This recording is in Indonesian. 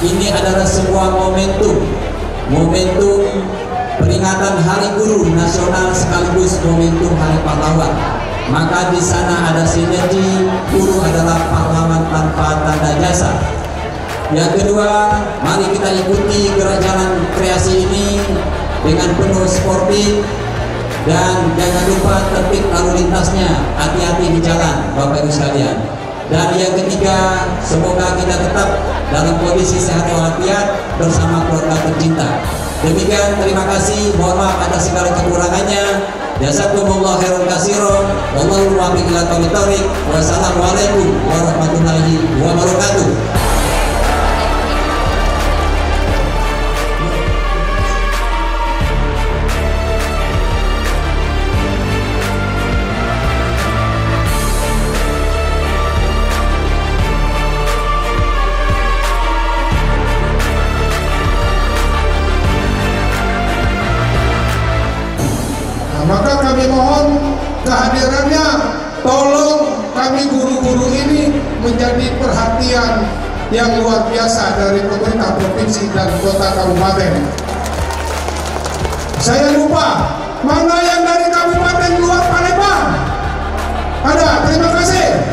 ini adalah sebuah momentum peringatan Hari Guru Nasional sekaligus momentum Hari Pahlawan. Maka di sana ada sinergi, guru adalah pahlawan tanpa tanda jasa. Yang kedua, mari kita ikuti gerak jalan kreasi ini dengan penuh sportif dan jangan lupa tertib lalu lintasnya, hati-hati di jalan Bapak Ibu sekalian. Dan yang ketiga, semoga kita tetap dalam kondisi sehat walafiat bersama keluarga tercinta. Demikian, terima kasih, mohon maaf atas segala kekurangannya. Jazakumullah khairan katsiran. Wallahu muwaffiq ila aqwamit thoriq. Wassalamualaikum warahmatullahi wabarakatuh. Maka kami mohon kehadirannya, tolong kami guru-guru ini menjadi perhatian yang luar biasa dari pemerintah provinsi dan kota kabupaten. Saya lupa, mana yang dari kabupaten luar Palembang? Ada, terima kasih.